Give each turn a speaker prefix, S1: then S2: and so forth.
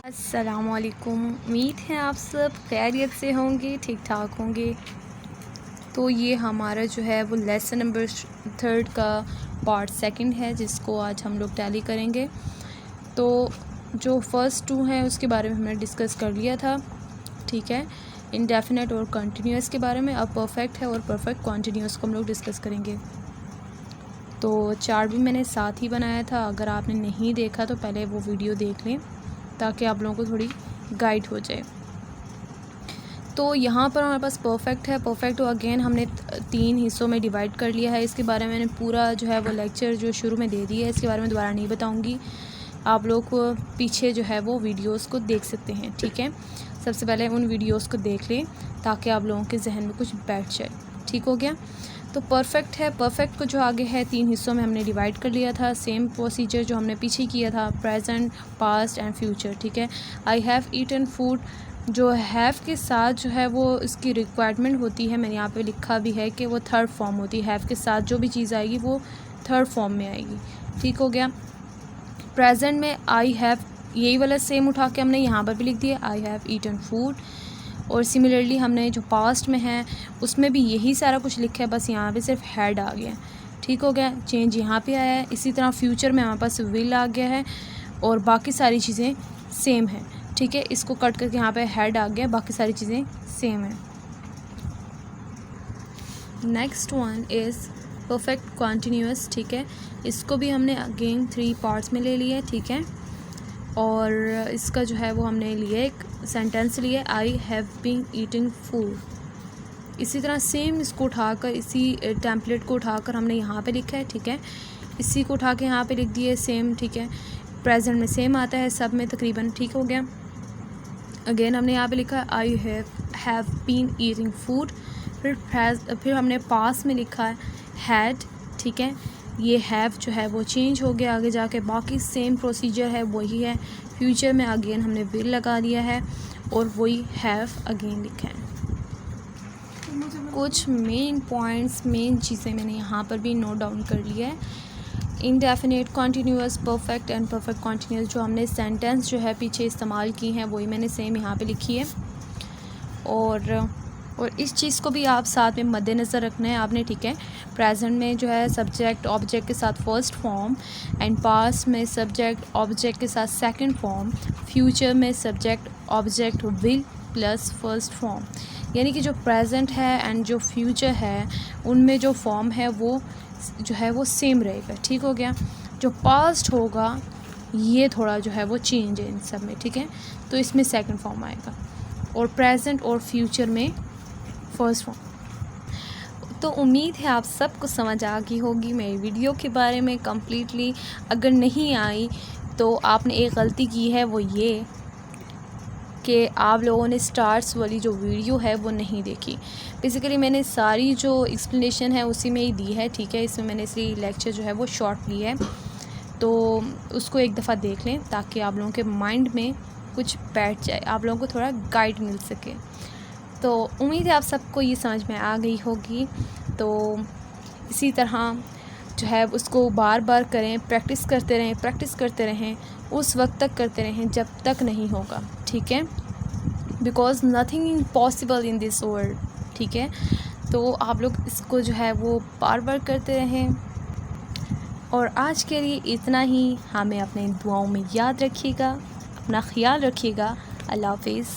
S1: अस्सलामुअलैकुम। उम्मीद है आप सब खैरियत से होंगे, ठीक ठाक होंगे। तो ये हमारा जो है वो लेसन नंबर 3 का पार्ट 2 है, जिसको आज हम लोग टैली करेंगे। तो जो फर्स्ट 2 हैं उसके बारे में हमने डिस्कस कर लिया था, ठीक है। इंडेफिनेट और कंटिन्यूस के बारे में। अब परफेक्ट है और परफेक्ट कंटिन्यूस को हम लोग डिस्कस करेंगे। तो चार्ट भी मैंने साथ ही बनाया था, अगर आपने नहीं देखा तो पहले वो वीडियो देख लें ताकि आप लोगों को थोड़ी गाइड हो जाए। तो यहाँ पर हमारे पास परफेक्ट है। परफेक्ट को अगेन हमने 3 हिस्सों में डिवाइड कर लिया है। इसके बारे में मैंने पूरा जो है वो लेक्चर जो शुरू में दे दिया है, इसके बारे में दोबारा नहीं बताऊँगी। आप लोग को पीछे जो है वो वीडियोस को देख सकते हैं, ठीक है। सबसे पहले उन वीडियोस को देख लें ताकि आप लोगों के जहन में कुछ बैठ जाए, ठीक हो गया। तो परफेक्ट है। परफेक्ट को जो आगे है 3 हिस्सों में हमने डिवाइड कर लिया था। सेम प्रोसीजर जो हमने पीछे किया था, प्रेजेंट, पास्ट एंड फ्यूचर, ठीक है। आई हैव ईटन फूड, जो हैव के साथ जो है वो इसकी रिक्वायरमेंट होती है, मैंने यहाँ पे लिखा भी है कि वो थर्ड फॉर्म होती है। हैव के साथ जो भी चीज़ आएगी वो थर्ड फॉर्म में आएगी, ठीक हो गया। प्रेजेंट में आई हैव, यही वाला सेम उठा के हमने यहाँ पर भी लिख दिया, आई हैव ईटन फूड। और सिमिलरली हमने जो पास्ट में है उसमें भी यही सारा कुछ लिखा है, बस यहाँ पे सिर्फ हैड आ गया, ठीक हो गया। चेंज यहाँ पे आया है। इसी तरह फ्यूचर में हमारे पास विल आ गया है और बाकी सारी चीज़ें सेम हैं, ठीक है। इसको कट करके यहाँ पे हैड आ गया, बाकी सारी चीज़ें सेम हैं। Next one is perfect continuous, ठीक है। इसको भी हमने अगेन 3 पार्ट्स में ले लिया है, ठीक है। और इसका जो है वो हमने लिए एक सेंटेंस लिए, I have been eating food. इसी तरह सेम इसको उठाकर, इसी टेम्पलेट को उठाकर हमने यहाँ पे लिखा है, ठीक है। इसी को उठा के यहाँ पे लिख दिए सेम, ठीक है। प्रेजेंट में सेम आता है सब में तकरीबन, ठीक हो गया। अगेन हमने यहाँ पे लिखा है I have been eating food. फिर हमने पास में लिखा है हैड, ठीक है। ये हैव जो है वो चेंज हो गया आगे जाके, बाकी सेम प्रोसीजर है वही है। फ्यूचर में अगेन हमने विल लगा दिया है और वही हैव अगेन लिखा है। कुछ मेन पॉइंट्स, मेन चीज़ें मैंने यहाँ पर भी नोट डाउन कर लिया है। Indefinite, continuous, perfect and perfect continuous जो हमने सेंटेंस जो है पीछे इस्तेमाल की हैं वही मैंने सेम यहाँ पे लिखी है। और इस चीज़ को भी आप साथ में मद्देनज़र रखना है आपने, ठीक है। प्रेजेंट में जो है सब्जेक्ट ऑब्जेक्ट के साथ फर्स्ट फॉर्म, एंड पास्ट में सब्जेक्ट ऑब्जेक्ट के साथ सेकंड फॉर्म, फ्यूचर में subject object will plus first form. यानी कि जो प्रेजेंट है एंड जो फ्यूचर है उनमें जो फॉर्म है वो जो है वो सेम रहेगा, ठीक हो गया। जो पास्ट होगा ये थोड़ा जो है वो चेंज है इन सब में, ठीक है। तो इसमें सेकंड फॉर्म आएगा और प्रेजेंट और फ्यूचर में फर्स्ट फॉर्म। तो उम्मीद है आप सबको समझ आ गई होगी मेरी वीडियो के बारे में कम्प्लीटली। अगर नहीं आई तो आपने एक गलती की है, वो ये कि आप लोगों ने स्टार्स वाली जो वीडियो है वो नहीं देखी। बेसिकली मैंने सारी जो एक्सप्लेनेशन है उसी में ही दी है, ठीक है। इसमें मैंने इसलिए लेक्चर जो है वो शॉर्ट ली है, तो उसको एक दफ़ा देख लें ताकि आप लोगों के माइंड में कुछ बैठ जाए, आप लोगों को थोड़ा गाइड मिल सके। तो उम्मीद है आप सबको ये समझ में आ गई होगी। तो इसी तरह जो है उसको बार बार करें, प्रैक्टिस करते रहें, उस वक्त तक करते रहें जब तक नहीं होगा, ठीक है। Because nothing impossible in this world, ठीक है। तो आप लोग इसको जो है वो बार बार करते रहें। और आज के लिए इतना ही। हमें अपने दुआओं में याद रखिएगा, अपना ख्याल रखिएगा। अल्लाह हाफिज़।